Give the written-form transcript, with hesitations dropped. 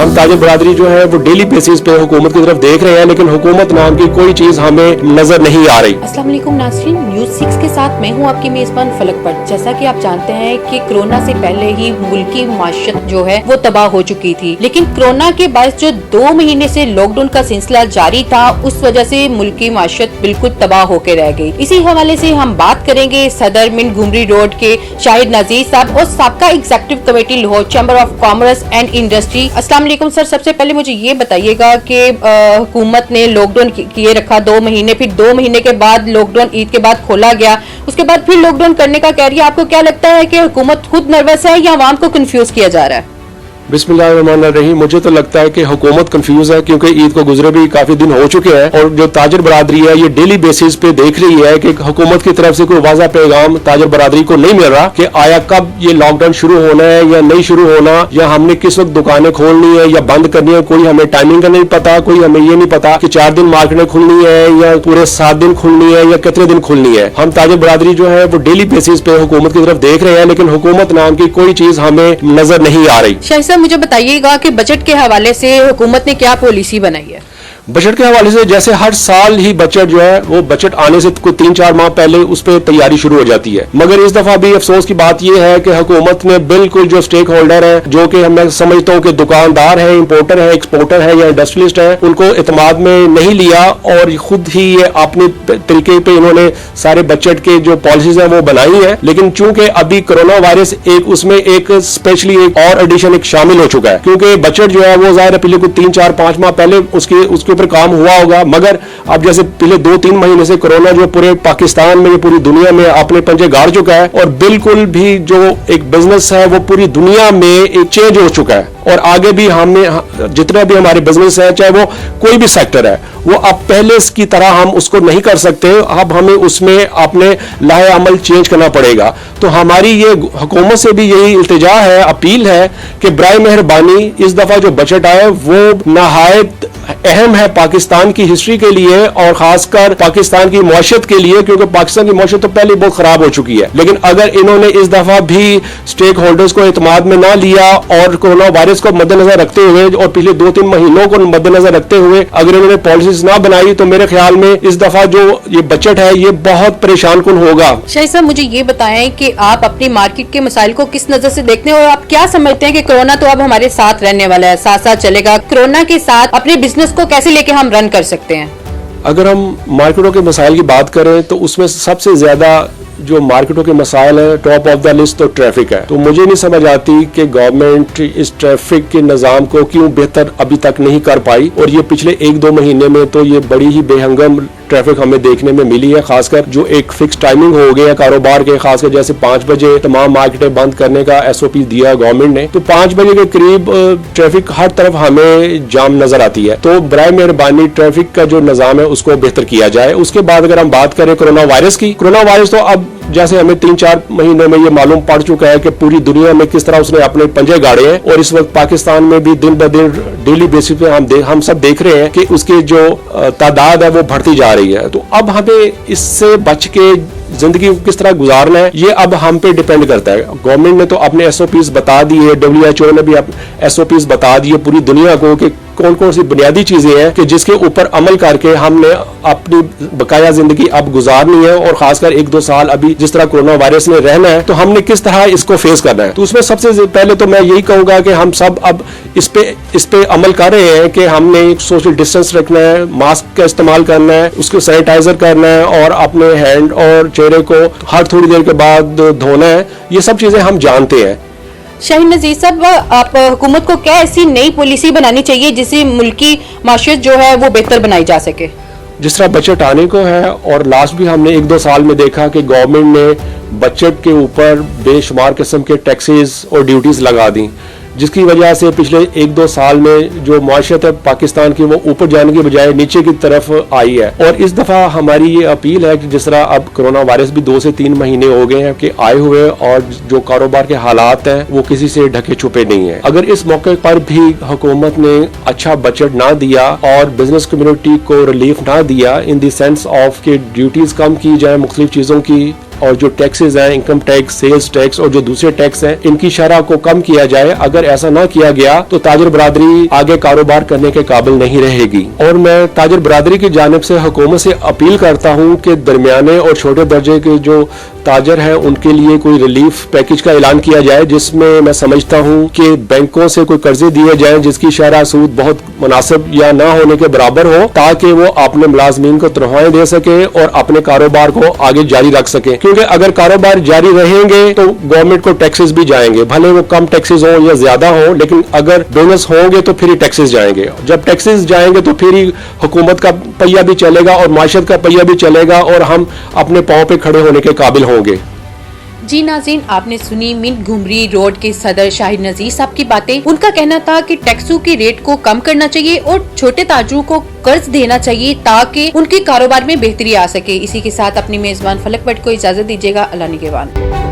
हम ताजिर बरादरी जो है वो डेली बेसिस पे हुकूमत की तरफ देख रहे हैं, लेकिन हुकूमत नाम की कोई चीज हमें नजर नहीं आ रही। अस्सलाम वालेकुम नाज़रीन, न्यूज़ 6 के साथ मैं हूं आपकी मेजबान फलक पर। जैसा कि आप जानते हैं कि कोरोना से पहले ही मुल्की माशत जो है वो तबाह हो चुकी थी, लेकिन कोरोना के बाद जो 2 महीने से लॉकडाउन का सिलसिला जारी था उस वजह से मुल्की माशत बिल्कुल तबाह होकर रह गई। इसी हवाले से हम बात करेंगे सदर मिंट घुमरी रोड के शाहिद नजीर साहब और साबका executive committee Lahore chamber of commerce and industry. अस्सलाम वालेकुम सर, सबसे पहले मुझे ये बताइएगा कि हुकूमत ने लॉकडाउन किए रखा 2 महीने, फिर 2 महीने के बाद लॉकडाउन ईद के बाद खोला गया, उसके बाद फिर लॉकडाउन करने का कह रही है। आपको क्या लगता है कि हुकूमत खुद नर्वस है या आवाम को कंफ्यूज किया जा रहा है? बिस्मिल्लाहिर्रहमानिर्रहीम। मुझे तो लगता है कि हुकूमत कंफ्यूज है, क्योंकि ईद को गुजरे भी काफी दिन हो चुके हैं और जो ताजिर बरादरी है ये डेली बेसिस पे देख रही है कि हुकूमत की तरफ से कोई वाज़ा पैगाम ताजिर बरादरी को नहीं मिल रहा कि आया कब ये लॉकडाउन शुरू होना है या नहीं शुरू होना, या हमने किस वक्त दुकानें खोलनी है या बंद करनी है। कोई हमें टाइमिंग का नहीं पता, कोई हमें ये नहीं पता कि 4 दिन मार्केटें खुलनी है या पूरे 7 दिन खुलनी है या कितने दिन खुलनी है। हम ताजिर बरादरी जो है वो डेली बेसिस पे हुकूमत की तरफ देख रहे हैं, लेकिन हुकूमत नाम की कोई चीज हमें नजर नहीं आ रही। मुझे बताइएगा कि बजट के हवाले से हुकूमत ने क्या पॉलिसी बनाई है? बजट के हवाले से जैसे हर साल ही बजट जो है वो बजट आने से कोई 3-4 माह पहले उस पर तैयारी शुरू हो जाती है, मगर इस दफा भी अफसोस की बात यह है कि हुकूमत ने बिल्कुल जो स्टेक होल्डर है, जो कि मैं समझता हूँ कि दुकानदार है, इंपोर्टर है, एक्सपोर्टर है या इंडस्ट्रियलिस्ट है, उनको इतमाद में नहीं लिया और खुद ही ये अपने तरीके पे इन्होंने सारे बजट के जो पॉलिसीज है वो बनाई है। लेकिन चूंकि अभी कोरोना वायरस उसमें एक स्पेशली एक और एडिशन एक शामिल हो चुका है, क्योंकि बजट जो है वो जाहिर है पिछले 3-4-5 माह पहले उसके ऊपर काम हुआ होगा, मगर अब जैसे पिछले 2-3 महीने से कोरोना जो पूरे पाकिस्तान में, पूरी दुनिया में अपने पंजे गाड़ चुका है और बिल्कुल भी जो एक बिजनेस है वो पूरी दुनिया में एक चेंज हो चुका है। और आगे भी हमें जितना भी हमारे बिजनेस है, चाहे वो कोई भी सेक्टर है, वो अब पहले की तरह हम उसको नहीं कर सकते। अब हमें उसमें अपने लाहे अमल चेंज करना पड़ेगा। तो हमारी ये हुकूमत से भी यही इल्तिजा है, अपील है कि बराए मेहरबानी इस दफा जो बजट आए वो नहायत अहम है पाकिस्तान की हिस्ट्री के लिए और खासकर पाकिस्तान की मौशत के लिए, क्योंकि पाकिस्तान की मौशत तो पहले बहुत खराब हो चुकी है। लेकिन अगर इन्होंने इस दफा भी स्टेक होल्डर्स को इत्मीनान में ना लिया और कोरोना वायरस को मद्देनजर रखते हुए और पिछले 2-3 महीनों को मद्देनजर रखते हुए अगर इन्होंने पॉलिसीज ना बनाई, तो मेरे ख्याल में इस दफा जो ये बजट है ये बहुत परेशान कुन होगा। शाहिद साहब, मुझे ये बताएं कि आप अपनी मार्केट के मसाइल को किस नजर से देखते हैं और आप क्या समझते हैं कि कोरोना तो अब हमारे साथ रहने वाला है, साथ साथ चलेगा। कोरोना के साथ अपने बिजनेस को कैसे लेके हम रन कर सकते हैं? अगर हम मार्केटों के मसाइल की बात करें तो उसमें सबसे ज्यादा जो मार्केटों के मसाइल है, टॉप ऑफ द लिस्ट तो ट्रैफिक है। तो मुझे नहीं समझ आती कि गवर्नमेंट इस ट्रैफिक के निज़ाम को क्यों बेहतर अभी तक नहीं कर पाई, और ये पिछले 1-2 महीने में तो ये बड़ी ही बेहंगम ट्रैफिक हमें देखने में मिली है। खासकर जो एक फिक्स टाइमिंग हो गया कारोबार के, खासकर जैसे 5 बजे तमाम मार्केटें बंद करने का SOP दिया गवर्नमेंट ने, तो 5 बजे के करीब ट्रैफिक हर तरफ हमें जाम नजर आती है। तो बराए मेहरबानी ट्रैफिक का जो निज़ाम है उसको बेहतर किया जाए। उसके बाद अगर हम बात करें कोरोना वायरस की, कोरोना वायरस तो अब जैसे हमें 3-4 महीनों में ये मालूम पड़ चुका है कि पूरी दुनिया में किस तरह उसने अपने पंजे गाड़े हैं, और इस वक्त पाकिस्तान में भी दिन ब दिन डेली बेसिस पे हम सब देख रहे हैं कि उसकी जो तादाद है वो बढ़ती जा रही है। तो अब हमें इससे बच के जिंदगी को किस तरह गुजारना है ये अब हम पे डिपेंड करता है। गवर्नमेंट ने तो अपने SOPs बता दिए, WHO ने भी SOPs बता दिए पूरी दुनिया को कि कौन कौन सी बुनियादी चीजें हैं कि जिसके ऊपर अमल करके हमने अपनी बकाया जिंदगी अब गुजारनी है, और खासकर 1-2 साल अभी जिस तरह कोरोना वायरस में रहना है तो हमने किस तरह इसको फेस करना है। तो उसमें सबसे पहले तो मैं यही कहूंगा कि हम सब अब इस पे अमल कर रहे हैं कि हमने सोशल डिस्टेंस रखना है, मास्क का इस्तेमाल करना है, उसको सैनिटाइजर करना है और अपने हैंड और चेहरे को हर थोड़ी देर के बाद धोना है। ये सब चीजें हम जानते हैं। शाहिद नजीर साहब, आप हुकूमत को क्या ऐसी नई पॉलिसी बनानी चाहिए जिससे मुल्की माशियत जो है वो बेहतर बनाई जा सके? जिस तरह बजट आने को है, और लास्ट भी हमने 1-2 साल में देखा कि गवर्नमेंट ने बजट के ऊपर बेशुमार किस्म के टैक्सेस और ड्यूटीज लगा दी, जिसकी वजह से पिछले 1-2 साल में जो माशियत है पाकिस्तान की वो ऊपर जाने की बजाय नीचे की तरफ आई है। और इस दफा हमारी ये अपील है कि जिस तरह अब कोरोना वायरस भी 2 से 3 महीने हो गए हैं कि आए हुए, और जो कारोबार के हालात हैं वो किसी से ढके छुपे नहीं है। अगर इस मौके पर भी हुकूमत ने अच्छा बजट ना दिया और बिजनेस कम्युनिटी को रिलीफ ना दिया इन द सेंस ऑफ कि ड्यूटीज कम की जाए मुख्तलिफ चीजों की, और जो टैक्सेस हैं, इनकम टैक्स, सेल्स टैक्स और जो दूसरे टैक्स हैं, इनकी शरह को कम किया जाए। अगर ऐसा ना किया गया तो ताजर बरादरी आगे कारोबार करने के काबिल नहीं रहेगी। और मैं ताजर बरादरी की जानिब से हुकूमत से अपील करता हूँ कि दरमियाने और छोटे दर्जे के जो ताजर हैं उनके लिए कोई रिलीफ पैकेज का ऐलान किया जाए, जिसमें मैं समझता हूँ कि बैंकों से कोई कर्जे दिए जाएं जिसकी शरह सूद बहुत मुनासिब या ना होने के बराबर हो, ताकि वो अपने मुलाजमीन को तनख्वाहें दे सके और अपने कारोबार को आगे जारी रख सके। क्योंकि अगर कारोबार जारी रहेंगे तो गवर्नमेंट को टैक्सेस भी जाएंगे, भले वो कम टैक्सेस हो या ज्यादा हो, लेकिन अगर बोनस होंगे तो फिर ही टैक्सेस जाएंगे। जब टैक्सेस जाएंगे तो फिर ही हुकूमत का पहिया भी चलेगा और माशत का पहिया भी चलेगा और हम अपने पांव पे खड़े होने के काबिल होंगे। जी नाज़रीन, आपने सुनी मिंट घुमरी रोड के सदर शाहिद नज़ीर साहब की बातें। उनका कहना था कि टैक्सों के रेट को कम करना चाहिए और छोटे ताजरों को कर्ज देना चाहिए ताकि उनके कारोबार में बेहतरी आ सके। इसी के साथ अपनी मेजबान फलक भट्ट को इजाजत दीजिएगा। अल्लाह निगहबान।